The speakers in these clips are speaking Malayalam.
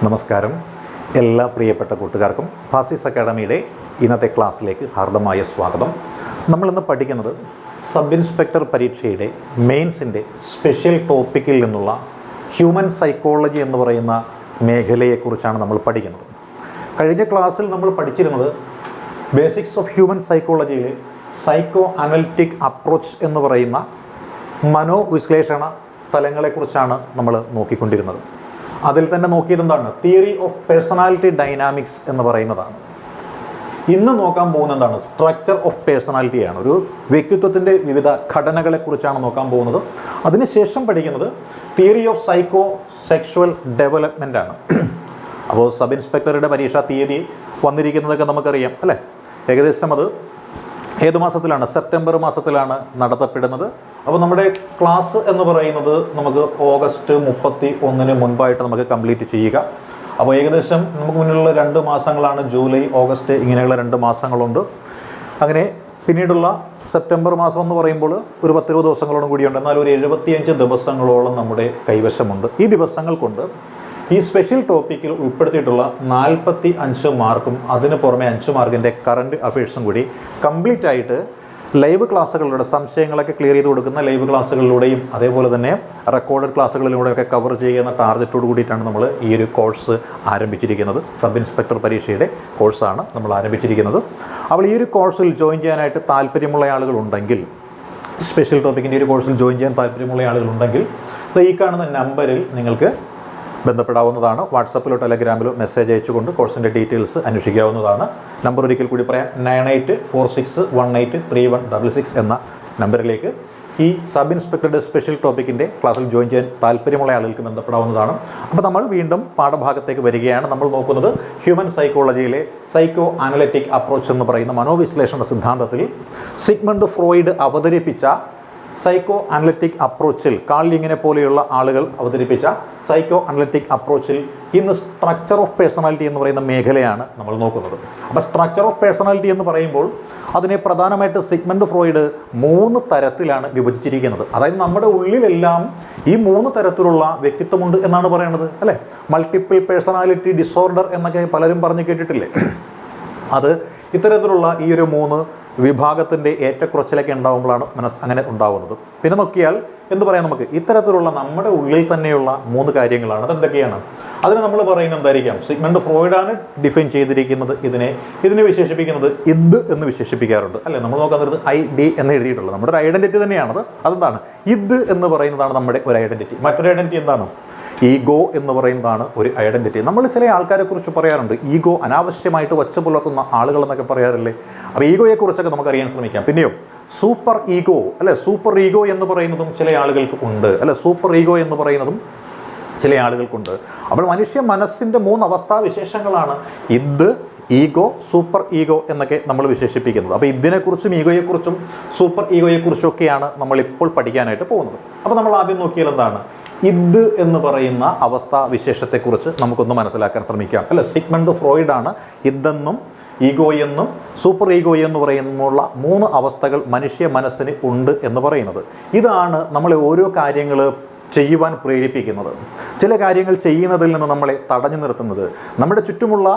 നമസ്കാരം. എല്ലാ പ്രിയപ്പെട്ട കൂട്ടുകാർക്കും ഫാസിസ് അക്കാഡമിയുടെ ഇന്നത്തെ ക്ലാസ്സിലേക്ക് ഹാർദമായ സ്വാഗതം. നമ്മളിന്ന് പഠിക്കുന്നത് സബ് ഇൻസ്പെക്ടർ പരീക്ഷയുടെ മെയിൻസിൻ്റെ സ്പെഷ്യൽ ടോപ്പിക്കിൽ നിന്നുള്ള ഹ്യൂമൻ സൈക്കോളജി എന്ന് പറയുന്ന മേഖലയെക്കുറിച്ചാണ് നമ്മൾ പഠിക്കുന്നത്. കഴിഞ്ഞ ക്ലാസ്സിൽ നമ്മൾ പഠിച്ചിരുന്നത് ബേസിക്സ് ഓഫ് ഹ്യൂമൻ സൈക്കോളജിയിലെ സൈക്കോ അനലിറ്റിക് അപ്രോച്ച് എന്ന് പറയുന്ന മനോവിശ്ലേഷണ തലങ്ങളെക്കുറിച്ചാണ് നമ്മൾ നോക്കിക്കൊണ്ടിരുന്നത്. അതിൽ തന്നെ നോക്കിയത് എന്താണ്? തിയറി ഓഫ് പേഴ്സണാലിറ്റി ഡൈനാമിക്സ് എന്ന് പറയുന്നതാണ്. ഇന്ന് നോക്കാൻ പോകുന്നത് എന്താണ്? സ്ട്രക്ചർ ഓഫ് പേഴ്സണാലിറ്റിയാണ്. ഒരു വ്യക്തിത്വത്തിൻ്റെ വിവിധ ഘടനകളെക്കുറിച്ചാണ് നോക്കാൻ പോകുന്നത്. അതിനുശേഷം പഠിക്കുന്നത് theory of psycho sexual development ആണ്. അപ്പോൾ സബ് ഇൻസ്പെക്ടറുടെ പരീക്ഷാ തീയതി വന്നിരിക്കുന്നതൊക്കെ നമുക്കറിയാം അല്ലേ? ഏകദേശം അത് ഏത് മാസത്തിലാണ്? സെപ്റ്റംബർ മാസത്തിലാണ് നടത്തപ്പെടുന്നത്. അപ്പോൾ നമ്മുടെ ക്ലാസ് എന്ന് പറയുന്നത് നമുക്ക് ഓഗസ്റ്റ് 31 മുൻപായിട്ട് നമുക്ക് കംപ്ലീറ്റ് ചെയ്യുക. അപ്പോൾ ഏകദേശം നമുക്ക് മുന്നിലുള്ള 2 മാസങ്ങളാണ് ജൂലൈ, ഓഗസ്റ്റ്, ഇങ്ങനെയുള്ള 2 മാസങ്ങളുണ്ട്. അങ്ങനെ പിന്നീടുള്ള സെപ്റ്റംബർ മാസം എന്ന് പറയുമ്പോൾ ഒരു 10-20 ദിവസങ്ങളോടും കൂടിയുണ്ട്. എന്നാൽ ഒരു 75 ദിവസങ്ങളോളം നമ്മുടെ കൈവശമുണ്ട്. ഈ ദിവസങ്ങൾ കൊണ്ട് ഈ സ്പെഷ്യൽ ടോപ്പിക്കിൽ ഉൾപ്പെടുത്തിയിട്ടുള്ള 45 മാർക്കും അതിന് പുറമെ 5 മാർക്കിൻ്റെ കറണ്ട് അഫയേഴ്സും കൂടി കംപ്ലീറ്റ് ആയിട്ട് ലൈവ് ക്ലാസ്സുകളിലൂടെ സംശയങ്ങളൊക്കെ ക്ലിയർ ചെയ്ത് കൊടുക്കുന്ന ലൈവ് ക്ലാസ്സുകളിലൂടെയും അതേപോലെ തന്നെ റെക്കോർഡഡ് ക്ലാസ്സുകളിലൂടെയൊക്കെ കവർ ചെയ്യുന്ന ടാർഗറ്റോട് കൂടിയിട്ടാണ് നമ്മൾ ഈ ഒരു കോഴ്സ് ആരംഭിച്ചിരിക്കുന്നത്. സബ് ഇൻസ്പെക്ടർ പരീക്ഷയുടെ കോഴ്സാണ് നമ്മൾ ആരംഭിച്ചിരിക്കുന്നത്. അപ്പോൾ ഈ ഒരു കോഴ്സിൽ ജോയിൻ ചെയ്യാനായിട്ട് താല്പര്യമുള്ള ആളുകളുണ്ടെങ്കിൽ, സ്പെഷ്യൽ ടോപ്പിക്കിൻ്റെ ഒരു കോഴ്സിൽ ജോയിൻ ചെയ്യാൻ താല്പര്യമുള്ള ആളുകളുണ്ടെങ്കിൽ ഈ കാണുന്ന നമ്പറിൽ നിങ്ങൾക്ക് ബന്ധപ്പെടാവുന്നതാണ്. വാട്സപ്പിലോ ടെലഗ്രാമിലോ മെസ്സേജ് അയച്ചുകൊണ്ട് കോഴ്സിൻ്റെ ഡീറ്റെയിൽസ് അന്വേഷിക്കാവുന്നതാണ്. നമ്പർ ഒരിക്കൽ കൂടി പറയാം: 9846183166 എന്ന നമ്പറിലേക്ക് ഈ സബ് ഇൻസ്പെക്ടറുടെ സ്പെഷ്യൽ ടോപ്പിക്കിൻ്റെ ക്ലാസ്സിൽ ജോയിൻ ചെയ്യാൻ താല്പര്യമുള്ള ആളുകൾക്ക് ബന്ധപ്പെടാവുന്നതാണ്. അപ്പോൾ നമ്മൾ വീണ്ടും പാഠഭാഗത്തേക്ക് വരികയാണ്. നമ്മൾ നോക്കുന്നത് ഹ്യൂമൻ സൈക്കോളജിയിലെ സൈക്കോ അനലിറ്റിക് അപ്രോച്ച് എന്ന് പറയുന്ന മനോവിശ്ലേഷണ സിദ്ധാന്തത്തിൽ സിഗ്മണ്ട് ഫ്രോയിഡ് അവതരിപ്പിച്ച സൈക്കോ അനലിറ്റിക് അപ്രോച്ചിൽ, കാൾ യുങ്ങിനെ പോലെയുള്ള ആളുകൾ അവതരിപ്പിച്ച സൈക്കോ അനലിറ്റിക് അപ്രോച്ചിൽ ഇന്ന് സ്ട്രക്ചർ ഓഫ് പേഴ്സണാലിറ്റി എന്ന് പറയുന്ന മേഖലയാണ് നമ്മൾ നോക്കുന്നത്. അപ്പോൾ സ്ട്രക്ചർ ഓഫ് പേഴ്സണാലിറ്റി എന്ന് പറയുമ്പോൾ അതിനെ പ്രധാനമായിട്ട് സിഗ്മണ്ട് ഫ്രോയിഡ് 3 തരത്തിലാണ് വിഭജിച്ചിരിക്കുന്നത്. അതായത് നമ്മുടെ ഉള്ളിലെല്ലാം ഈ 3 തരത്തിലുള്ള വ്യക്തിത്വമുണ്ട് എന്നാണ് പറയുന്നത് അല്ലേ? മൾട്ടിപ്പിൾ പേഴ്സണാലിറ്റി ഡിസോർഡർ എന്നൊക്കെ പലരും പറഞ്ഞു കേട്ടിട്ടില്ലേ? അത് ഇത്തരത്തിലുള്ള ഈ ഒരു 3 വിഭാഗത്തിൻ്റെ ഏറ്റക്കുറച്ചിലൊക്കെ ഉണ്ടാകുമ്പോഴാണ് അങ്ങനെ ഉണ്ടാകുന്നത്. പിന്നെ നോക്കിയാൽ എന്ത് പറയാം, നമുക്ക് ഇത്തരത്തിലുള്ള നമ്മുടെ ഉള്ളിൽ തന്നെയുള്ള 3 കാര്യങ്ങളാണ്. അതെന്തൊക്കെയാണ്? അതിന് നമ്മൾ പറയുന്നത് എന്തായിരിക്കാം? സിഗ്മണ്ട് ഫ്രോയിഡാണ് ഡിഫൈൻ ചെയ്തിരിക്കുന്നത്. ഇതിനെ വിശേഷിപ്പിക്കുന്നത് ഇദ് എന്ന് വിശേഷിപ്പിക്കാറുണ്ട് അല്ലേ? നമ്മൾ നോക്കാൻ നേരത്ത് ID എന്ന് എഴുതിയിട്ടുള്ളത് നമ്മുടെ ഒരു ഐഡന്റിറ്റി തന്നെയാണത്. അതെന്താണ്? ഇദ് എന്ന് പറയുന്നതാണ് നമ്മുടെ ഒരു ഐഡന്റിറ്റി. മറ്റൊരു ഐഡന്റിറ്റി എന്താണ്? ഈഗോ എന്ന് പറയുന്നതാണ് ഒരു ഐഡന്റിറ്റി. നമ്മൾ ചില ആൾക്കാരെ കുറിച്ച് പറയാറുണ്ട്, ഈഗോ അനാവശ്യമായിട്ട് വച്ച് പുലർത്തുന്ന ആളുകൾ എന്നൊക്കെ പറയാറില്ലേ? അപ്പോൾ ഈഗോയെക്കുറിച്ചൊക്കെ നമുക്കറിയാൻ ശ്രമിക്കാം. പിന്നെയോ സൂപ്പർ ഈഗോ അല്ലെ? സൂപ്പർ ഈഗോ എന്ന് പറയുന്നതും ചില ആളുകൾക്ക് ഉണ്ട് അല്ലെ? സൂപ്പർ ഈഗോ എന്ന് പറയുന്നതും ചില ആളുകൾക്കുണ്ട്. അപ്പോൾ മനുഷ്യ മനസ്സിൻ്റെ 3 അവസ്ഥാവിശേഷങ്ങളാണ് ഇദ്, ഈഗോ, സൂപ്പർ ഈഗോ എന്നൊക്കെ നമ്മൾ വിശേഷിപ്പിക്കുന്നത്. അപ്പോൾ ഇതിനെക്കുറിച്ചും ഈഗോയെക്കുറിച്ചും സൂപ്പർ ഈഗോയെക്കുറിച്ചും ഒക്കെയാണ് നമ്മളിപ്പോൾ പഠിക്കാനായിട്ട് പോകുന്നത്. അപ്പോൾ നമ്മൾ ആദ്യം നോക്കിയാൽ എന്താണ്? ഇദ് എന്ന് പറയുന്ന അവസ്ഥാ വിശേഷത്തെക്കുറിച്ച് നമുക്കൊന്ന് മനസ്സിലാക്കാൻ ശ്രമിക്കാം അല്ലെ? സിഗ്മണ്ട് ഫ്രോയിഡാണ് ഇതെന്നും ഈഗോ എന്നും സൂപ്പർ ഈഗോ എന്ന് പറയുന്നുള്ള 3 അവസ്ഥകൾ മനുഷ്യ മനസ്സിന് ഉണ്ട് എന്ന് പറയുന്നത്. ഇതാണ് നമ്മളെ ഓരോ കാര്യങ്ങൾ ചെയ്യുവാൻ പ്രേരിപ്പിക്കുന്നത്, ചില കാര്യങ്ങൾ ചെയ്യുന്നതിൽ നിന്ന് നമ്മളെ തടഞ്ഞു നിർത്തുന്നത്. നമ്മുടെ ചുറ്റുമുള്ള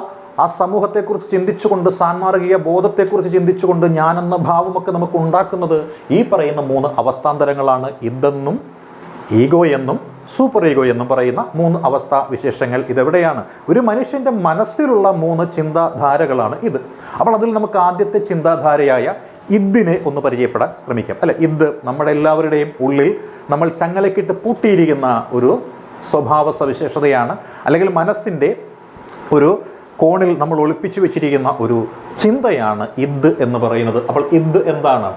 ആ സമൂഹത്തെക്കുറിച്ച് ചിന്തിച്ചുകൊണ്ട്, സാൻമാർഗിക ബോധത്തെക്കുറിച്ച് ചിന്തിച്ചുകൊണ്ട് ഞാനെന്ന ഭാവമൊക്കെ നമുക്ക് ഉണ്ടാക്കുന്നത് ഈ പറയുന്ന 3 അവസ്ഥാന്തരങ്ങളാണ്. ഇതെന്നും ഈഗോ എന്നും സൂപ്പർ ഈഗോ എന്നും പറയുന്ന 3 അവസ്ഥാ വിശേഷങ്ങൾ. ഇതെവിടെയാണ്? ഒരു മനുഷ്യൻ്റെ മനസ്സിലുള്ള 3 ചിന്താധാരകളാണ് ഇത്. അപ്പോൾ അതിൽ നമുക്ക് ആദ്യത്തെ ചിന്താധാരയായ ഇദ്ദിനെ ഒന്ന് പരിചയപ്പെടാൻ ശ്രമിക്കാം അല്ലെ? ഇദ് നമ്മുടെ എല്ലാവരുടെയും ഉള്ളിൽ നമ്മൾ ചങ്ങലക്കിട്ട് പൂട്ടിയിരിക്കുന്ന ഒരു സ്വഭാവ സവിശേഷതയാണ്, അല്ലെങ്കിൽ മനസ്സിൻ്റെ ഒരു കോണിൽ നമ്മൾ ഒളിപ്പിച്ചു വെച്ചിരിക്കുന്ന ഒരു ചിന്തയാണ് ഇദ് എന്ന് പറയുന്നത്. അപ്പോൾ ഇദ് എന്താണ്?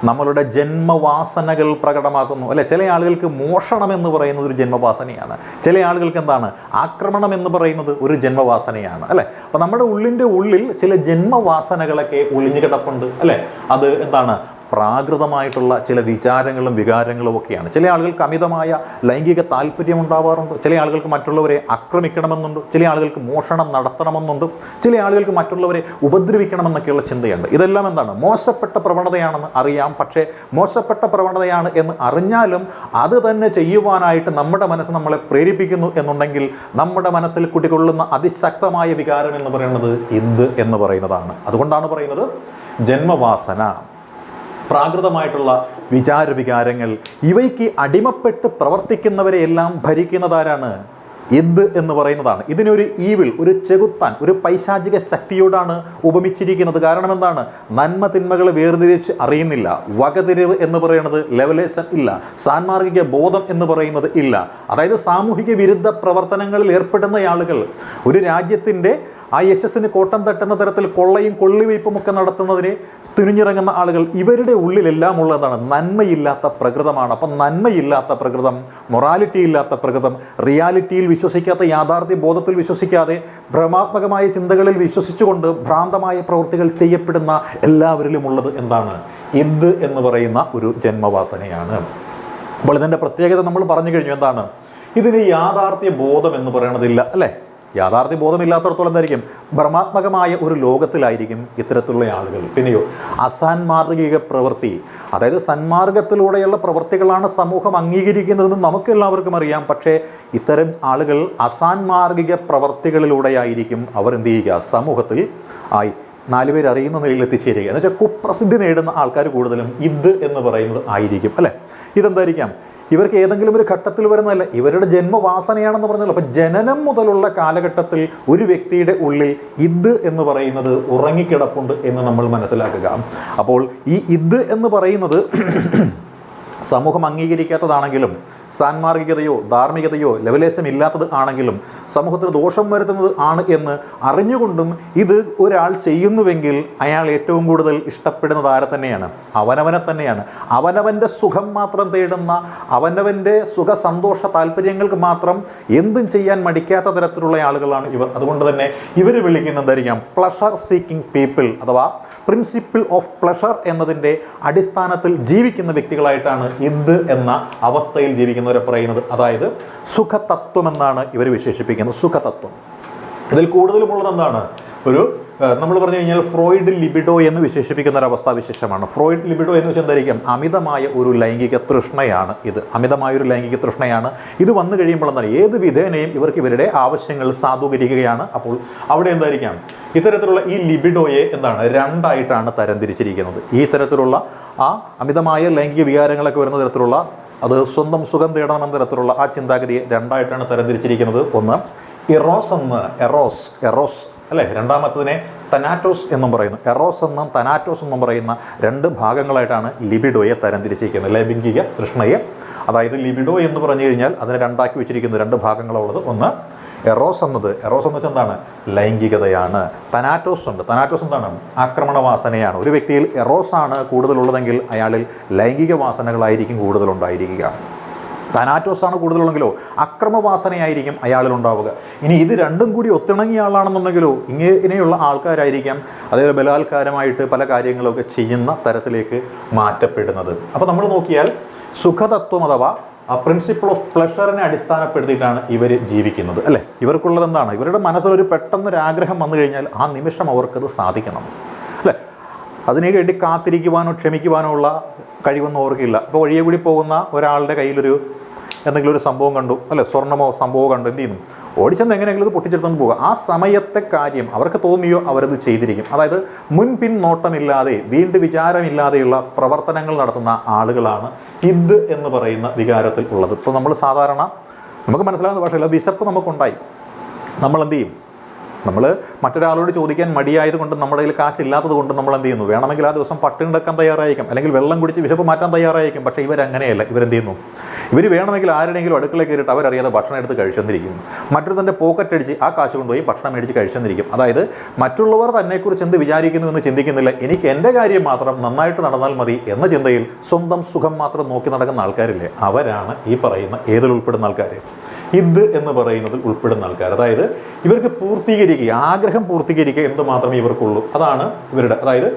നമ്മളുടെ ജന്മവാസനകൾ പ്രകടമാക്കുന്നു അല്ലെ? ചില ആളുകൾക്ക് മോഷണം എന്ന് പറയുന്നത് ഒരു ജന്മവാസനയാണ്. ചില ആളുകൾക്ക് എന്താണ്? ആക്രമണം എന്ന് പറയുന്നത് ഒരു ജന്മവാസനയാണ് അല്ലെ? അപ്പോൾ നമ്മുടെ ഉള്ളിൻ്റെ ഉള്ളിൽ ചില ജന്മവാസനകളൊക്കെ ഒളിഞ്ഞു കിടപ്പുണ്ട് അല്ലെ? അത് എന്താണ്? പ്രാകൃതമായിട്ടുള്ള ചില വിചാരങ്ങളും വികാരങ്ങളും ഒക്കെയാണ്. ചില ആളുകൾക്ക് അമിതമായ ലൈംഗിക താല്പര്യം ഉണ്ടാവാറുണ്ട്, ചില ആളുകൾക്ക് മറ്റുള്ളവരെ ആക്രമിക്കണമെന്നുണ്ട്, ചില ആളുകൾക്ക് മോഷണം നടത്തണമെന്നുണ്ട്, ചില ആളുകൾക്ക് മറ്റുള്ളവരെ ഉപദ്രവിക്കണമെന്നൊക്കെയുള്ള ചിന്തയുണ്ട്. ഇതെല്ലാം എന്താണ്? മോശപ്പെട്ട പ്രവണതയാണെന്ന് അറിയാം. പക്ഷേ മോശപ്പെട്ട പ്രവണതയാണ് എന്ന് അറിഞ്ഞാലും അത് തന്നെ ചെയ്യുവാനായിട്ട് നമ്മുടെ മനസ്സ് നമ്മളെ പ്രേരിപ്പിക്കുന്നു എന്നുണ്ടെങ്കിൽ നമ്മുടെ മനസ്സിൽ കുടികൊള്ളുന്ന അതിശക്തമായ വികാരം എന്ന് പറയുന്നത് ഇന്ദ് എന്ന് പറയുന്നതാണ്. അതുകൊണ്ടാണ് പറയുന്നത് ജന്മവാസന, പ്രാകൃതമായിട്ടുള്ള വിചാരവികാരങ്ങൾ, ഇവയ്ക്ക് അടിമപ്പെട്ട് പ്രവർത്തിക്കുന്നവരെയെല്ലാം ഭരിക്കുന്നതാരാണ്? ഇന്ദ് എന്ന് പറയുന്നതാണ്. ഇതിനൊരു ഈവിൾ, ഒരു ചെകുത്താൻ, ഒരു പൈശാചിക ശക്തിയോടാണ് ഉപമിച്ചിരിക്കുന്നത്. കാരണം എന്താണ്? നന്മ തിന്മകളെ വേർതിരിച്ച് അറിയുന്നില്ല, വകതിരിവ് എന്ന് പറയുന്നത് ലെവലേഷൻ ഇല്ല, സാൻമാർഗിക ബോധം എന്ന് പറയുന്നത് ഇല്ല. അതായത് സാമൂഹിക വിരുദ്ധ പ്രവർത്തനങ്ങളിൽ ഏർപ്പെടുന്ന ആളുകൾ, ഒരു രാജ്യത്തിൻ്റെ ആ യശസ്സിന് കോട്ടം തട്ടുന്ന തരത്തിൽ കൊള്ളയും കൊള്ളിവയ്പും ഒക്കെ നടത്തുന്നതിന് തുനിഞ്ഞിറങ്ങുന്ന ആളുകൾ, ഇവരുടെ ഉള്ളിലെല്ലാം ഉള്ളതാണ് നന്മയില്ലാത്ത പ്രകൃതമാണ്. അപ്പം നന്മയില്ലാത്ത പ്രകൃതം, മൊറാലിറ്റി ഇല്ലാത്ത പ്രകൃതം, റിയാലിറ്റിയിൽ വിശ്വസിക്കാത്ത, യാഥാർത്ഥ്യ ബോധത്തിൽ വിശ്വസിക്കാതെ ഭ്രമാത്മകമായ ചിന്തകളിൽ വിശ്വസിച്ചുകൊണ്ട് ഭ്രാന്തമായ പ്രവൃത്തികൾ ചെയ്യപ്പെടുന്ന എല്ലാവരിലും ഉള്ളത് എന്താണ്? ഇന്ദ് എന്ന് പറയുന്ന ഒരു ജന്മവാസനയാണ്. അപ്പോൾ ഇതിൻ്റെ പ്രത്യേകത നമ്മൾ പറഞ്ഞു കഴിഞ്ഞു. എന്താണ്? ഇതിന് യാഥാർത്ഥ്യ ബോധം എന്ന് പറയണതില്ല, അല്ലേ? യാഥാർത്ഥ്യ ബോധമില്ലാത്തടത്തോളം എന്തായിരിക്കും? ഭ്രമാത്മകമായ ഒരു ലോകത്തിലായിരിക്കും ഇത്തരത്തിലുള്ള ആളുകൾ. പിന്നെയോ അസാൻമാർഗിക പ്രവൃത്തി, അതായത് സന്മാർഗത്തിലൂടെയുള്ള പ്രവൃത്തികളാണ് സമൂഹം അംഗീകരിക്കുന്നതെന്ന് നമുക്ക് എല്ലാവർക്കും അറിയാം. പക്ഷേ ഇത്തരം ആളുകൾ അസാൻമാർഗിക പ്രവൃത്തികളിലൂടെയായിരിക്കും അവർ എന്ത് ചെയ്യുക? സമൂഹത്തിൽ ആയി 4 പേര് അറിയുന്ന നിലയിൽ എത്തിച്ചേരുക. എന്ന് വെച്ചാൽ കുപ്രസിദ്ധി നേടുന്ന ആൾക്കാർ കൂടുതലും ഇന്ദ് എന്ന് പറയുന്നത് ആയിരിക്കും, അല്ലേ? ഇതെന്തായിരിക്കാം? ഇവർക്ക് ഏതെങ്കിലും ഒരു ഘട്ടത്തിൽ വരുന്നതല്ല, ഇവരുടെ ജന്മവാസനയാണെന്ന് പറഞ്ഞല്ലോ. അപ്പം ജനനം മുതലുള്ള കാലഘട്ടത്തിൽ ഒരു വ്യക്തിയുടെ ഉള്ളിൽ ഇന്ദ് എന്ന് പറയുന്നത് ഉറങ്ങിക്കിടപ്പുണ്ട് എന്ന് നമ്മൾ മനസ്സിലാക്കുക. അപ്പോൾ ഈ ഇന്ദ് എന്ന് പറയുന്നത് സമൂഹം അംഗീകരിക്കാത്തതാണെങ്കിലും, സാൻമാർഗികതയോ ധാർമ്മികതയോ ലെവലേശം ഇല്ലാത്തത് ആണെങ്കിലും, സമൂഹത്തിന് ദോഷം വരുത്തുന്നത് ആണ് എന്ന് അറിഞ്ഞുകൊണ്ടും ഇത് ഒരാൾ ചെയ്യുന്നുവെങ്കിൽ അയാൾ ഏറ്റവും കൂടുതൽ ഇഷ്ടപ്പെടുന്നത് ആരെ തന്നെയാണ്? അവനവനെ തന്നെയാണ്. അവനവൻ്റെ സുഖം മാത്രം തേടുന്ന, അവനവൻ്റെ സുഖ സന്തോഷ താല്പര്യങ്ങൾക്ക് മാത്രം എന്തും ചെയ്യാൻ മടിക്കാത്ത തരത്തിലുള്ള ആളുകളാണ് ഇവർ. അതുകൊണ്ട് തന്നെ ഇവർ വിളിക്കുന്ന എന്തായിരിക്കാം? പ്ലഷർ സീക്കിംഗ് പീപ്പിൾ, അഥവാ പ്രിൻസിപ്പിൾ ഓഫ് പ്ലഷർ എന്നതിൻ്റെ അടിസ്ഥാനത്തിൽ ജീവിക്കുന്ന വ്യക്തികളായിട്ടാണ് ഇന്ദ് എന്ന അവസ്ഥയിൽ ജീവിക്കുന്നവരെ പറയുന്നത്. അതായത് സുഖതത്വം എന്നാണ് ഇവർ വിശേഷിപ്പിക്കുന്നത്. സുഖതത്വം. ഇതിൽ കൂടുതലുമുള്ളത് എന്താണ്? ഒരു നമ്മൾ പറഞ്ഞു കഴിഞ്ഞാൽ ഫ്രോയിഡ് ലിബിഡോ എന്ന് വിശേഷിപ്പിക്കുന്ന ഒരു അവസ്ഥാവിശേഷമാണ്. ഫ്രോയിഡ് ലിബിഡോ എന്ന് വെച്ചാൽ എന്തായിരിക്കും? അമിതമായ ഒരു ലൈംഗിക തൃഷ്ണയാണ് ഇത്. അമിതമായൊരു ലൈംഗിക തൃഷ്ണയാണ്. ഇത് വന്നു കഴിയുമ്പോൾ എന്താണ്? ഏത് വിധേനയും ഇവർക്ക് ഇവരുടെ ആവശ്യങ്ങൾ സാധൂകരിക്കുകയാണ്. അപ്പോൾ അവിടെ എന്തായിരിക്കാം? ഇത്തരത്തിലുള്ള ഈ ലിബിഡോയെ എന്താണ്? 2ആയിട്ടാണ് തരംതിരിച്ചിരിക്കുന്നത്. ഈ തരത്തിലുള്ള ആ അമിതമായ ലൈംഗിക വികാരങ്ങളൊക്കെ വരുന്ന തരത്തിലുള്ള, അത് സ്വന്തം സുഖം തേടണമെന്ന തരത്തിലുള്ള ആ ചിന്താഗതിയെ 2ആയിട്ടാണ് തരംതിരിച്ചിരിക്കുന്നത്. ഒന്ന് ഇറോസ് എന്ന്, എറോസ് അല്ലേ? രണ്ടാമത്തതിനെ തനാറ്റോസ് എന്നും പറയുന്നു. എറോസ് എന്നും തനാറ്റോസ് എന്നും പറയുന്ന 2 ഭാഗങ്ങളായിട്ടാണ് ലിബിഡോയെ തരംതിരിച്ചിരിക്കുന്നത്. ലൈംഗിക തൃഷ്ണയെ, അതായത് ലിബിഡോ എന്ന് പറഞ്ഞു കഴിഞ്ഞാൽ അതിനെ 2ആക്കി വെച്ചിരിക്കുന്ന 2 ഭാഗങ്ങളുള്ളത്. ഒന്ന് എറോസ് എന്ന് വെച്ചാൽ എന്താണ്? ലൈംഗികതയാണ്. തനാറ്റോസ് ഉണ്ട്. തനാറ്റോസ് എന്താണ്? ആക്രമണവാസനയാണ്. ഒരു വ്യക്തിയിൽ എറോസ് ആണ് കൂടുതലുള്ളതെങ്കിൽ അയാളിൽ ലൈംഗിക വാസനകളായിരിക്കും കൂടുതലുണ്ടായിരിക്കുക. തനാറ്റോസ് ആണ് കൂടുതലുള്ളെങ്കിലോ അക്രമവാസനയായിരിക്കും അയാളിൽ ഉണ്ടാവുക. ഇനി ഇത് രണ്ടും കൂടി ഒത്തിണങ്ങിയ ആളാണെന്നുണ്ടെങ്കിലോ ഇങ്ങനെയുള്ള ആൾക്കാരായിരിക്കാം അതേപോലെ ബലാത്കാരമായിട്ട് പല കാര്യങ്ങളൊക്കെ ചെയ്യുന്ന തരത്തിലേക്ക് മാറ്റപ്പെടുന്നത്. അപ്പോൾ നമ്മൾ നോക്കിയാൽ സുഖതത്വം അഥവാ പ്രിൻസിപ്പിൾ ഓഫ് പ്ലഷറിനെ അടിസ്ഥാനപ്പെടുത്തിയിട്ടാണ് ഇവർ ജീവിക്കുന്നത്, അല്ലേ? ഇവർക്കുള്ളത് എന്താണ്? ഇവരുടെ മനസ്സിലൊരു പെട്ടെന്നൊരാഗ്രഹം വന്നു കഴിഞ്ഞാൽ ആ നിമിഷം അവർക്കത് സാധിക്കണം, അല്ലേ? അതിനു വേണ്ടി കാത്തിരിക്കുവാനോ ക്ഷമിക്കുവാനോ ഉള്ള കഴിവൊന്നും അവർക്കില്ല. ഇപ്പോൾ വഴിയെ കൂടി പോകുന്ന ഒരാളുടെ കയ്യിലൊരു എന്തെങ്കിലും ഒരു സംഭവം കണ്ടു, അല്ലെ? സ്വർണ്ണമോ സംഭവമോ കണ്ടു, എന്ത് ചെയ്യുന്നു? ഓടിച്ചെന്ന് എങ്ങനെയെങ്കിലും ഇത് പൊട്ടിച്ചെടുത്തു പോകുക. ആ സമയത്തെ കാര്യം അവർക്ക് തോന്നിയോ അവരത് ചെയ്തിരിക്കും. അതായത് മുൻപിൻ നോട്ടമില്ലാതെ, വീണ്ടും വിചാരമില്ലാതെയുള്ള പ്രവർത്തനങ്ങൾ നടത്തുന്ന ആളുകളാണ് ഇന്ദ് എന്ന് പറയുന്ന വികാരത്തിൽ ഉള്ളത്. ഇപ്പോൾ നമ്മൾ സാധാരണ നമുക്ക് മനസ്സിലാകുന്ന ഭാഷയില്ല, വിശപ്പ് നമുക്കുണ്ടായി, നമ്മൾ എന്ത് ചെയ്യും? നമ്മൾ മറ്റൊരാളോട് ചോദിക്കാൻ മടിയായതുകൊണ്ട്, നമ്മുടെ കയ്യിൽ കാശില്ലാത്തത് കൊണ്ട് നമ്മൾ എന്ത് ചെയ്യുന്നു? വേണമെങ്കിൽ ആ ദിവസം പട്ടിണി കിടക്കാൻ തയ്യാറായിരിക്കും, അല്ലെങ്കിൽ വെള്ളം കുടിച്ച് വിശപ്പ് മാറ്റാൻ തയ്യാറായിരിക്കും. പക്ഷേ ഇവരങ്ങനെയല്ല. ഇവരെന്ത് ചെയ്യുന്നു? ഇവർ വേണമെങ്കിൽ ആരുടെയെങ്കിലും അടുക്കളയിൽ കയറിയിട്ട് അവരറിയാതെ ഭക്ഷണം എടുത്ത് കഴിച്ചെന്നിരിക്കുന്നു. മറ്റൊരു തൻ്റെ പോക്കറ്റ് അടിച്ച് ആ കാശ് കൊണ്ടുപോയി ഭക്ഷണം മേടിച്ച് കഴിച്ചെന്നിരിക്കും. അതായത് മറ്റുള്ളവർ തന്നെക്കുറിച്ച് എന്ത് വിചാരിക്കുന്നു എന്ന് ചിന്തിക്കുന്നില്ല. എനിക്ക് എൻ്റെ കാര്യം മാത്രം നന്നായിട്ട് നടന്നാൽ മതി എന്ന ചിന്തയിൽ സ്വന്തം സുഖം മാത്രം നോക്കി നടക്കുന്ന ആൾക്കാരില്ലേ, അവരാണ് ഈ പറയുന്ന ഏതിൽ ഉൾപ്പെടുന്ന ആൾക്കാർ? ഇന്ദ് എന്ന് പറയുന്നതിൽ ഉൾപ്പെടുന്ന ആൾക്കാർ. അതായത് ഇവർക്ക് പൂർത്തീകരിക്കുക, ആഗ്രഹം പൂർത്തീകരിക്കുക എന്ത് മാത്രമേ ഇവർക്കുള്ളൂ. അതാണ് ഇവരുടെ, അതായത്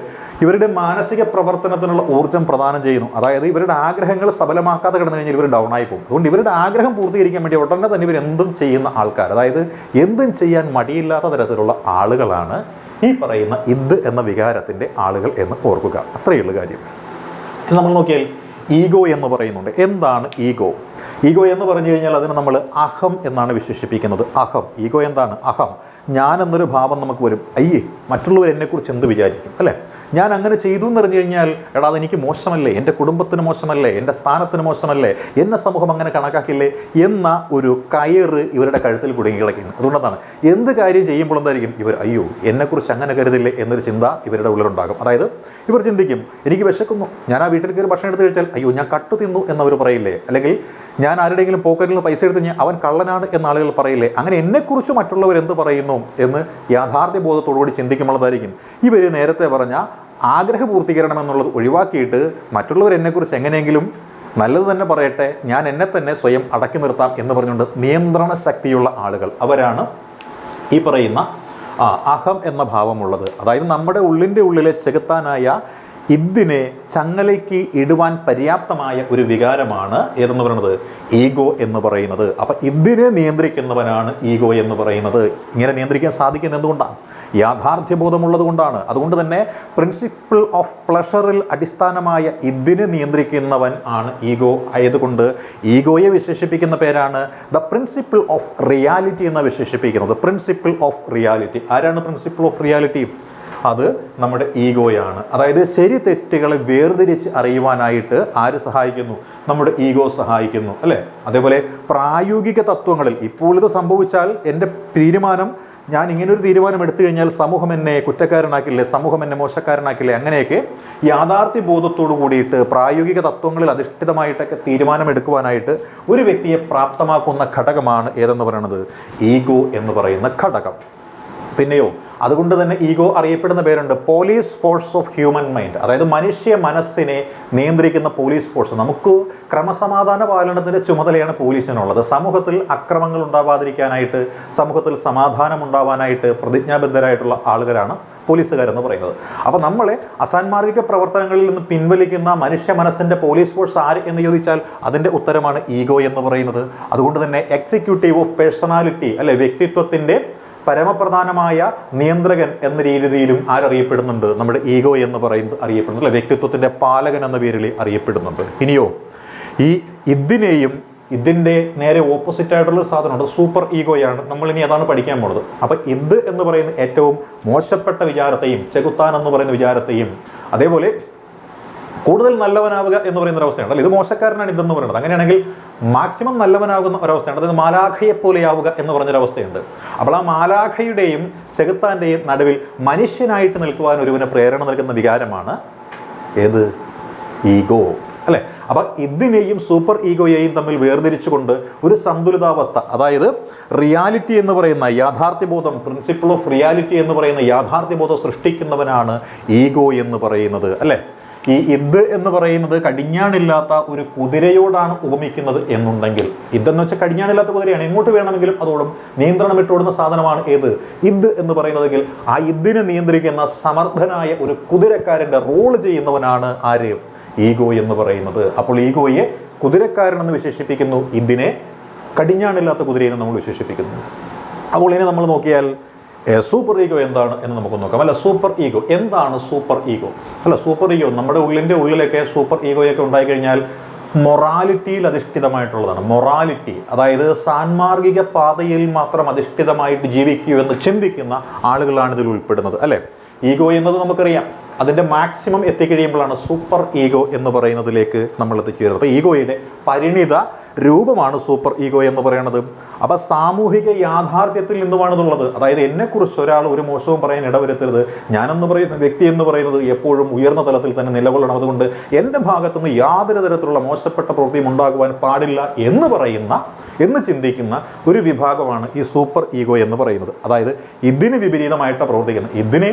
ഇവരുടെ മാനസിക പ്രവർത്തനത്തിനുള്ള ഊർജ്ജം പ്രദാനം ചെയ്യുന്നു. അതായത് ഇവരുടെ ആഗ്രഹങ്ങൾ സഫലമാക്കാതെ കിടന്നു കഴിഞ്ഞാൽ ഇവർ ഡൗൺ ആയി പോകും. അതുകൊണ്ട് ഇവരുടെ ആഗ്രഹം പൂർത്തീകരിക്കാൻ വേണ്ടി ഉടനെ തന്നെ ഇവർ എന്തും ചെയ്യുന്ന ആൾക്കാർ, അതായത് എന്തും ചെയ്യാൻ മടിയില്ലാത്ത തരത്തിലുള്ള ആളുകളാണ് ഈ പറയുന്ന ഇദ് എന്ന വികാരത്തിൻ്റെ ആളുകൾ എന്ന് ഓർക്കുക. അത്രയുള്ള കാര്യം. നമ്മൾ നോക്കിയാൽ ഈഗോ എന്ന് പറയുന്നുണ്ട്. എന്താണ് ഈഗോ? ഈഗോ എന്ന് പറഞ്ഞു കഴിഞ്ഞാൽ അതിന് നമ്മൾ അഹം എന്നാണ് വിശേഷിപ്പിക്കുന്നത്. അഹം. ഈഗോ എന്താണ്? അഹം. ഞാൻ എന്നൊരു ഭാവം നമുക്ക് വരും. അയ്യേ, മറ്റുള്ളവർ എന്നെക്കുറിച്ച് എന്ത് വിചാരിക്കും, അല്ലേ? ഞാൻ അങ്ങനെ ചെയ്തു എന്ന് പറഞ്ഞു കഴിഞ്ഞാൽ എടാ അതെനിക്ക് മോശമല്ലേ, എൻ്റെ കുടുംബത്തിന് മോശമല്ലേ, എൻ്റെ സ്ഥാനത്തിന് മോശമല്ലേ, എന്നെ സമൂഹം അങ്ങനെ കണക്കാക്കില്ലേ എന്ന ഒരു കയറ് ഇവരുടെ കഴുത്തിൽ കുടുങ്ങി കിടക്കുകയാണ്. അതുകൊണ്ടാണ് എന്ത് കാര്യം ചെയ്യുമ്പോൾ എന്തായിരിക്കും ഇവർ അയ്യോ എന്നെക്കുറിച്ച് അങ്ങനെ കരുതില്ലേ എന്നൊരു ചിന്ത ഇവരുടെ ഉള്ളിലുണ്ടാകും. അതായത് ഇവർ ചിന്തിക്കും എനിക്ക് വിശക്കുന്നു, ഞാൻ ആ വീട്ടിൽ കയറി ഭക്ഷണം എടുത്ത് കഴിച്ചാൽ അയ്യോ ഞാൻ കട്ടു തിന്നു എന്നവർ പറയില്ലേ, അല്ലെങ്കിൽ ഞാൻ ആരുടെയെങ്കിലും പോക്കറ്റിൽ നിന്ന് പൈസ എടുത്ത് കഴിഞ്ഞാൽ അവൻ കള്ളനാണ് എന്ന ആളുകൾ പറയില്ലേ. അങ്ങനെ എന്നെക്കുറിച്ച് മറ്റുള്ളവർ എന്ത് പറയുന്നു എന്ന് യാഥാർത്ഥ്യ ബോധത്തോടുകൂടി ചിന്തിക്കുമ്പോഴതായിരിക്കും ഇവർ നേരത്തെ പറഞ്ഞ ആഗ്രഹ പൂർത്തീകരണം എന്നുള്ളത് ഒഴിവാക്കിയിട്ട് മറ്റുള്ളവർ എന്നെക്കുറിച്ച് എങ്ങനെയെങ്കിലും നല്ലത് തന്നെ പറയട്ടെ, ഞാൻ എന്നെ തന്നെ സ്വയം അടക്കി നിർത്താം എന്ന് പറഞ്ഞുകൊണ്ട് നിയന്ത്രണ ശക്തിയുള്ള ആളുകൾ, അവരാണ് ഈ പറയുന്ന അഹം എന്ന ഭാവമുള്ളത്. അതായത് നമ്മുടെ ഉള്ളിലെ ചെകുത്താനായ ഇതിനെ ചങ്ങലയ്ക്ക് ഇടുവാൻ പര്യാപ്തമായ ഒരു വികാരമാണ് ഏതെന്ന് പറയുന്നത് ഈഗോ എന്ന് പറയുന്നത്. അപ്പം ഇതിനെ നിയന്ത്രിക്കുന്നവനാണ് ഈഗോ എന്ന് പറയുന്നത്. ഇങ്ങനെ നിയന്ത്രിക്കാൻ സാധിക്കുന്നത് എന്തുകൊണ്ടാണ്? യാഥാർത്ഥ്യബോധമുള്ളത് കൊണ്ടാണ്. അതുകൊണ്ട് തന്നെ പ്രിൻസിപ്പിൾ ഓഫ് പ്ലഷറിൽ അടിസ്ഥാനമായ ഇതിനെ നിയന്ത്രിക്കുന്നവൻ ആണ് ഈഗോ ആയതുകൊണ്ട് ഈഗോയെ വിശേഷിപ്പിക്കുന്ന പേരാണ് ദ പ്രിൻസിപ്പിൾ ഓഫ് റിയാലിറ്റി എന്ന് വിശേഷിപ്പിക്കുന്നത്. Principle of reality. ആരാണ് പ്രിൻസിപ്പിൾ ഓഫ് റിയാലിറ്റി? അത് നമ്മുടെ ഈഗോയാണ്. അതായത് ശരി തെറ്റുകളെ വേർതിരിച്ച് അറിയുവാനായിട്ട് ആര് സഹായിക്കുന്നു? നമ്മുടെ ഈഗോ സഹായിക്കുന്നു, അല്ലേ? അതേപോലെ പ്രായോഗിക തത്വങ്ങളിൽ ഇപ്പോൾ ഇത് സംഭവിച്ചാൽ എൻ്റെ തീരുമാനം, ഞാൻ ഇങ്ങനൊരു തീരുമാനം എടുത്തു കഴിഞ്ഞാൽ സമൂഹം എന്നെ കുറ്റക്കാരനാക്കില്ലേ, സമൂഹം എന്നെ മോശക്കാരനാക്കില്ലേ, അങ്ങനെയൊക്കെ യാഥാർത്ഥ്യ ബോധത്തോടു കൂടിയിട്ട് പ്രായോഗിക തത്വങ്ങളിൽ അധിഷ്ഠിതമായിട്ടൊക്കെ തീരുമാനമെടുക്കുവാനായിട്ട് ഒരു വ്യക്തിയെ പ്രാപ്തമാക്കുന്ന ഘടകമാണ് ഏതെന്ന് പറയുന്നത് ഈഗോ എന്ന് പറയുന്ന ഘടകം. പിന്നെയോ അതുകൊണ്ട് തന്നെ ഈഗോ അറിയപ്പെടുന്ന പേരുണ്ട് police force of human mind. അതായത് മനുഷ്യ മനസ്സിനെ നിയന്ത്രിക്കുന്ന പോലീസ് ഫോഴ്സ്. നമുക്ക് ക്രമസമാധാന പാലനത്തിൻ്റെ ചുമതലയാണ് പോലീസിനുള്ളത്. സമൂഹത്തിൽ അക്രമങ്ങൾ ഉണ്ടാവാതിരിക്കാനായിട്ട്, സമൂഹത്തിൽ സമാധാനം ഉണ്ടാവാനായിട്ട് പ്രതിജ്ഞാബദ്ധരായിട്ടുള്ള ആളുകളാണ് പോലീസുകാരെന്ന് പറയുന്നത്. അപ്പോൾ നമ്മളെ അസാൻമാർഗിക പ്രവർത്തനങ്ങളിൽ നിന്ന് പിൻവലിക്കുന്ന മനുഷ്യ മനസ്സിൻ്റെ പോലീസ് ഫോഴ്സ് ആര് എന്ന് ചോദിച്ചാൽ അതിൻ്റെ ഉത്തരമാണ് ഈഗോ എന്ന് പറയുന്നത്. അതുകൊണ്ട് തന്നെ എക്സിക്യൂട്ടീവ് ഓഫ് പേഴ്സണാലിറ്റി, അല്ലെ, വ്യക്തിത്വത്തിൻ്റെ പരമപ്രധാനമായ നിയന്ത്രകൻ എന്ന രീതിയിലും ആരറിയപ്പെടുന്നുണ്ട്? നമ്മുടെ ഈഗോ എന്ന് പറയുന്നത് അറിയപ്പെടുന്നു, അല്ലെ, വ്യക്തിത്വത്തിൻ്റെ പാലകൻ എന്ന പേരിൽ അറിയപ്പെടുന്നുണ്ട്. ഇനിയോ ഈ ഇതിനെയും ഇതിൻ്റെ നേരെ ഓപ്പോസിറ്റ് ആയിട്ടുള്ള സാധനമുണ്ട്, സൂപ്പർ ഈഗോയാണ്. നമ്മളിനി അതാണ് പഠിക്കാൻ പോകുന്നത്. അപ്പം ഇത് എന്ന് പറയുന്ന ഏറ്റവും മോശപ്പെട്ട വിചാരത്തെയും ചെകുത്താൻ എന്ന് പറയുന്ന വിചാരത്തെയും, അതേപോലെ കൂടുതൽ നല്ലവനാവുക എന്ന് പറയുന്ന ഒരവസ്ഥയാണ്, അല്ലെ, ഇത് മോശക്കാരനാണ് ഇതെന്ന് പറയുന്നത്. അങ്ങനെയാണെങ്കിൽ മാക്സിമം നല്ലവനാകുന്ന ഒരവസ്ഥയാണ്, അതായത് മാലാഖയെ പോലെയാവുക എന്ന് പറഞ്ഞൊരവസ്ഥയുണ്ട്. അപ്പോൾ ആ മാലാഖയുടെയും ചെകുത്താൻ്റെയും നടുവിൽ മനുഷ്യനായിട്ട് നിൽക്കുവാൻ ഒരുവിനെ പ്രേരണ നൽകുന്ന വികാരമാണ് ഏത്? ഈഗോ, അല്ലേ? അപ്പം ഇതിനെയും സൂപ്പർ ഈഗോയെയും തമ്മിൽ വേർതിരിച്ചുകൊണ്ട് ഒരു സന്തുലിതാവസ്ഥ, അതായത് റിയാലിറ്റി എന്ന് പറയുന്ന യാഥാർത്ഥ്യബോധം, പ്രിൻസിപ്പിൾ ഓഫ് റിയാലിറ്റി എന്ന് പറയുന്ന യാഥാർത്ഥ്യബോധം സൃഷ്ടിക്കുന്നവനാണ് ഈഗോ എന്ന് പറയുന്നത്, അല്ലേ? ഈ ഇത് എന്ന് പറയുന്നത് കടിഞ്ഞാണില്ലാത്ത ഒരു കുതിരയോടാണ് ഉപമിക്കുന്നത് എന്നുണ്ടെങ്കിൽ, ഇതെന്ന് വെച്ചാൽ കടിഞ്ഞാണില്ലാത്ത കുതിരയാണ്, എങ്ങോട്ട് വേണമെങ്കിലും അതോടും, നിയന്ത്രണം വിട്ടോടുന്ന സാധനമാണ് ഏത്? ഇത് എന്ന് പറയുന്നതെങ്കിൽ ആ ഇതിനെ നിയന്ത്രിക്കുന്ന സമർത്ഥനായ ഒരു കുതിരക്കാരൻ്റെ റോൾ ചെയ്യുന്നവനാണ് ആര്? ഈഗോ എന്ന് പറയുന്നത്. അപ്പോൾ ഈഗോയെ കുതിരക്കാരനെന്ന് വിശേഷിപ്പിക്കുന്നു, ഇതിനെ കടിഞ്ഞാണില്ലാത്ത കുതിരയെന്ന് നമ്മൾ വിശേഷിപ്പിക്കുന്നു. അപ്പോൾ ഇനി നമ്മൾ നോക്കിയാൽ സൂപ്പർ ഈഗോ എന്താണ് എന്ന് നമുക്ക് നോക്കാം. അല്ല, സൂപ്പർ ഈഗോ എന്താണ്? സൂപ്പർ ഈഗോ, അല്ല, സൂപ്പർ ഈഗോ നമ്മുടെ ഉള്ളിലൊക്കെ സൂപ്പർ ഈഗോയൊക്കെ ഉണ്ടായിക്കഴിഞ്ഞാൽ മൊറാലിറ്റിയിൽ അധിഷ്ഠിതമായിട്ടുള്ളതാണ്. മൊറാലിറ്റി, അതായത് സാൻമാർഗിക പാതയിൽ മാത്രം അധിഷ്ഠിതമായിട്ട് ജീവിക്കൂ എന്ന് ചിന്തിക്കുന്ന ആളുകളാണ് ഇതിൽ ഉൾപ്പെടുന്നത്, അല്ലേ? ഈഗോ എന്നത് നമുക്കറിയാം, അതിൻ്റെ മാക്സിമം എത്തിക്കഴിയുമ്പോഴാണ് സൂപ്പർ ഈഗോ എന്ന് പറയുന്നതിലേക്ക് നമ്മൾ എത്തിച്ചേരുന്നത്. അപ്പോൾ ഈഗോയുടെ പരിണിത രൂപമാണ് സൂപ്പർ ഈഗോ എന്ന് പറയുന്നത്. അപ്പോൾ സാമൂഹിക യാഥാർത്ഥ്യത്തിൽ നിന്നുമാണിതുള്ളത്. അതായത് എന്നെക്കുറിച്ച് ഒരാൾ ഒരു മോശവും പറയാൻ ഇടവരുത്തരുത്, ഞാനെന്ന് പറയുന്ന വ്യക്തി എന്ന് പറയുന്നത് എപ്പോഴും ഉയർന്ന തലത്തിൽ തന്നെ നിലകൊള്ളണം, അതുകൊണ്ട് എൻ്റെ ഭാഗത്തുനിന്ന് യാതൊരു തരത്തിലുള്ള മോശപ്പെട്ട പ്രവൃത്തിയും ഉണ്ടാകുവാൻ പാടില്ല എന്ന് ചിന്തിക്കുന്ന ഒരു വിഭാഗമാണ് ഈ സൂപ്പർ ഈഗോ എന്ന് പറയുന്നത്. അതായത് ഇതിന് വിപരീതമായിട്ട് പ്രവർത്തിക്കുന്നത്. ഇതിനെ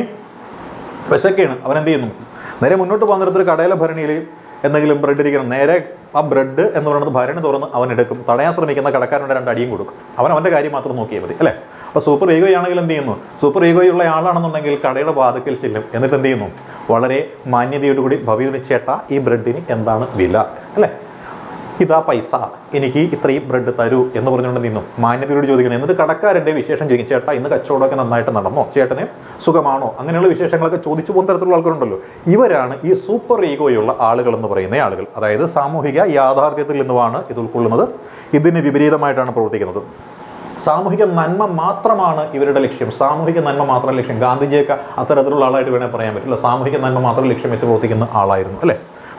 വിശക്കാണ്, അവനെന്ത് ചെയ്യുന്നു? നേരെ മുന്നോട്ട് പോകുന്നിടത്തൊരു കടയിലെ ഭരണിയിൽ എന്തെങ്കിലും ബ്രെഡ് ഇരിക്കണം, നേരെ ആ ബ്രെഡ് എന്ന് പറയുന്നത് ഭരണി തുറന്ന് അവൻ എടുക്കും. തടയാൻ ശ്രമിക്കുന്ന കടക്കാരൻ്റെ 2 അടിയും കൊടുക്കും. അവൻ്റെ കാര്യം മാത്രം നോക്കിയാൽ മതി അല്ലേ. അപ്പോൾ സൂപ്പർ ഈഗോ ആണെങ്കിൽ എന്ത് ചെയ്യുന്നു? സൂപ്പർ ഈഗോയുള്ള ആളാണെന്നുണ്ടെങ്കിൽ കടയുടെ വാതിക്കൽ ചെല്ലും. എന്നിട്ട് എന്ത് ചെയ്യുന്നു? വളരെ മാന്യതയോടുകൂടി ഭവ്യന് ചേട്ടാ ഈ ബ്രെഡിന് എന്താണ് വില അല്ലേ, ഇതാ പൈസ, എനിക്ക് ഇത്രയും ബ്രെഡ് തരൂ എന്ന് പറഞ്ഞുകൊണ്ട് നിന്നും മാന്യതയോട് ചോദിക്കുന്നത്. എന്നിട്ട് കടക്കാരൻ്റെ വിശേഷം ചോദിക്കും. ചേട്ടാ ഇന്ന് കച്ചവടമൊക്കെ നന്നായിട്ട് നടന്നോ, ചേട്ടന് സുഖമാണോ, അങ്ങനെയുള്ള വിശേഷങ്ങളൊക്കെ ചോദിച്ചു പോകുന്ന തരത്തിലുള്ള ആൾക്കാരുണ്ടല്ലോ. ഇവരാണ് ഈ സൂപ്പർ ഈഗോയുള്ള ആളുകൾ എന്ന് പറയുന്ന ആളുകൾ. അതായത് സാമൂഹിക യാഥാർത്ഥ്യത്തിൽ നിന്നുമാണ് ഇത് ഉൾക്കൊള്ളുന്നത്. ഇതിന് വിപരീതമായിട്ടാണ് പ്രവർത്തിക്കുന്നത്. സാമൂഹിക നന്മ മാത്രമാണ് ഇവരുടെ ലക്ഷ്യം. സാമൂഹിക നന്മ മാത്രം ലക്ഷ്യം. ഗാന്ധിജിയൊക്കെ അത്തരത്തിലുള്ള ആളായിട്ട് വേണേൽ പറയാൻ പറ്റില്ല. സാമൂഹിക നന്മ മാത്രം ലക്ഷ്യം വെച്ച് പ്രവർത്തിക്കുന്ന ആളായിരുന്നു അല്ലേ.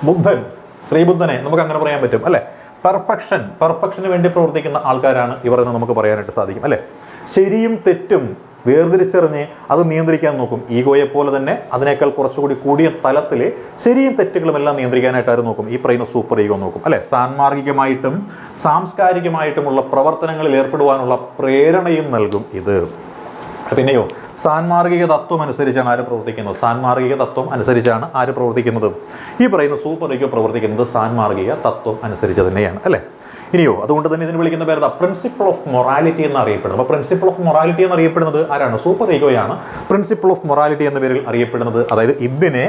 ബുദ്ധൻ, ശ്രീബുദ്ധനെ നമുക്ക് അങ്ങനെ പറയാൻ പറ്റും അല്ലേ. പെർഫെക്ഷന് വേണ്ടി പ്രവർത്തിക്കുന്ന ആൾക്കാരാണ് ഇവർ എന്ന് നമുക്ക് പറയാനായിട്ട് സാധിക്കും അല്ലേ. ശരിയും തെറ്റും വേർതിരിച്ചറിഞ്ഞ് അത് നിയന്ത്രിക്കാൻ നോക്കും. ഈഗോയെ പോലെ തന്നെ അതിനേക്കാൾ കുറച്ചുകൂടി കൂടിയ തലത്തിൽ ശരിയും തെറ്റുകളും എല്ലാം നിയന്ത്രിക്കാനായിട്ട് ആരും നോക്കും? ഈ പറയുന്ന സൂപ്പർ ഈഗോ നോക്കും അല്ലെ. സാൻമാർഗികമായിട്ടും സാംസ്കാരികമായിട്ടുമുള്ള പ്രവർത്തനങ്ങളിൽ ഏർപ്പെടുവാനുള്ള പ്രേരണയും നൽകും ഇത്. പിന്നെയോ സാൻമാർഗിക തത്വം അനുസരിച്ചാണ് ആര് പ്രവർത്തിക്കുന്നത്? സാൻമാർഗിക തത്വം അനുസരിച്ചാണ് ആര് പ്രവർത്തിക്കുന്നത്? ഈ പറയുന്ന സൂപ്പർ ഈഗോ പ്രവർത്തിക്കുന്നത് സാൻമാർഗിക തത്വം അനുസരിച്ച് തന്നെയാണ് അല്ലേ. ഇനിയോ അതുകൊണ്ട് തന്നെ ഇതിന് വിളിക്കുന്ന പേര് പ്രിൻസിപ്പിൾ ഓഫ് മൊറാലിറ്റി എന്നറിയപ്പെടുന്നത്. അപ്പോൾ പ്രിൻസിപ്പിൾ ഓഫ് മൊറാലിറ്റി എന്നറിയപ്പെടുന്നത് ആരാണ്? സൂപ്പർ ഈഗോയാണ് പ്രിൻസിപ്പിൾ ഓഫ് മൊറാലിറ്റി എന്ന പേരിൽ അറിയപ്പെടുന്നത്. അതായത് ഇതിനെ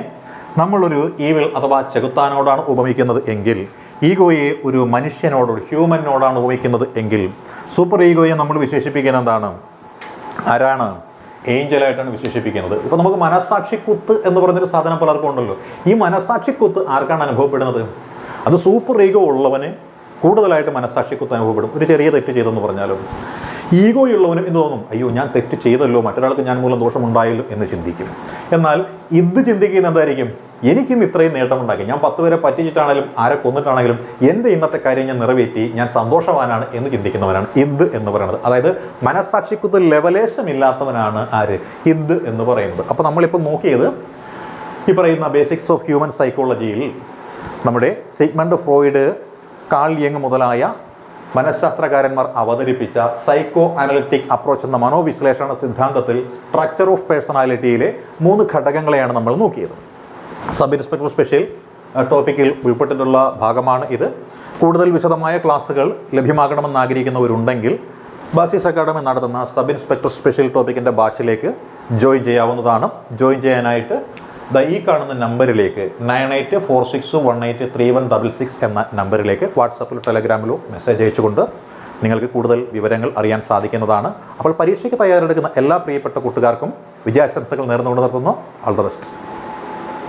നമ്മളൊരു ഈവിൾ അഥവാ ചെകുത്താനോടാണ് ഉപമിക്കുന്നത് എങ്കിൽ, ഈഗോയെ ഒരു മനുഷ്യനോട്, ഒരു ഹ്യൂമനോടാണ് ഉപമിക്കുന്നത് എങ്കിൽ, സൂപ്പർ ഈഗോയെ നമ്മൾ വിശേഷിപ്പിക്കുന്നത് എന്താണ്? ആരാണ്? ഏഞ്ചലായിട്ടാണ് വിശേഷിപ്പിക്കുന്നത്. ഇപ്പോൾ നമുക്ക് മനസാക്ഷിക്കുത്ത് എന്ന് പറഞ്ഞൊരു സാധനം പലർക്കും ഉണ്ടല്ലോ. ഈ മനസാക്ഷിക്കുത്ത് ആർക്കാണ് അനുഭവപ്പെടുന്നത്? അത് സൂപ്പർ ഈഗോ ഉള്ളവന് കൂടുതലായിട്ട് മനസാക്ഷിക്കുത്ത് അനുഭവപ്പെടും. ഒരു ചെറിയ തെറ്റ് ചെയ്തെന്ന് പറഞ്ഞാലും ഈഗോയുള്ളവനും എന്ത് തോന്നും? അയ്യോ ഞാൻ തെറ്റ് ചെയ്തല്ലോ, മറ്റൊരാൾക്ക് ഞാൻ മൂലം ദോഷമുണ്ടായല്ലോ എന്ന് ചിന്തിക്കും. എന്നാൽ ഇത് ചിന്തിക്കുന്നത് എന്തായിരിക്കും? എനിക്കിന്ന് ഇത്രയും നേട്ടമുണ്ടാക്കി, ഞാൻ 10 പേരെ പറ്റിച്ചിട്ടാണെങ്കിലും ആരെ കൊന്നിട്ടാണെങ്കിലും എൻ്റെ ഇന്നത്തെ കാര്യം ഞാൻ നിറവേറ്റി, ഞാൻ സന്തോഷവാനാണ് എന്ന് ചിന്തിക്കുന്നവനാണ് ഇത് എന്ന് പറയുന്നത്. അതായത് മനസാക്ഷിക്കുത്ത് ലെവലേശമില്ലാത്തവനാണ് ആര്? ഇത് എന്ന് പറയുന്നത്. അപ്പോൾ നമ്മളിപ്പോൾ നോക്കിയത് ഈ പറയുന്ന ബേസിക്സ് ഓഫ് ഹ്യൂമൻ സൈക്കോളജിയിൽ നമ്മുടെ സിഗ്മണ്ട് ഫ്രോയിഡ്, കാൾ യങ് മുതലായ മനഃശാസ്ത്രകാരന്മാർ അവതരിപ്പിച്ച സൈക്കോ അനലിറ്റിക് അപ്രോച്ച് എന്ന മനോവിശ്ലേഷണ സിദ്ധാന്തത്തിൽ സ്ട്രക്ചർ ഓഫ് പേഴ്സണാലിറ്റിയിലെ 3 ഘടകങ്ങളെയാണ് നമ്മൾ നോക്കിയത്. സബ് ഇൻസ്പെക്ടർ സ്പെഷ്യൽ ടോപ്പിക്കിൽ ഉൾപ്പെട്ടിട്ടുള്ള ഭാഗമാണ് ഇത്. കൂടുതൽ വിശദമായ ക്ലാസ്സുകൾ ലഭ്യമാകണമെന്ന് ആഗ്രഹിക്കുന്നവരുണ്ടെങ്കിൽ ബാസിസ് അക്കാഡമി നടത്തുന്ന സബ് ഇൻസ്പെക്ടർ സ്പെഷ്യൽ ടോപ്പിക്കിൻ്റെ ബാച്ചിലേക്ക് ജോയിൻ ചെയ്യാവുന്നതാണ്. ജോയിൻ ചെയ്യാനായിട്ട് ഈ കാണുന്ന നമ്പറിലേക്ക് 9846183166 എന്ന നമ്പറിലേക്ക് വാട്സപ്പിലോ ടെലഗ്രാമിലോ മെസ്സേജ് അയച്ചുകൊണ്ട് നിങ്ങൾക്ക് കൂടുതൽ വിവരങ്ങൾ അറിയാൻ സാധിക്കുന്നതാണ്. അപ്പോൾ പരീക്ഷയ്ക്ക് തയ്യാറെടുക്കുന്ന എല്ലാ പ്രിയപ്പെട്ട കൂട്ടുകാർക്കും വിജയാശംസകൾ നേർന്നുകൊണ്ട് നിർത്തുന്നു. All the best.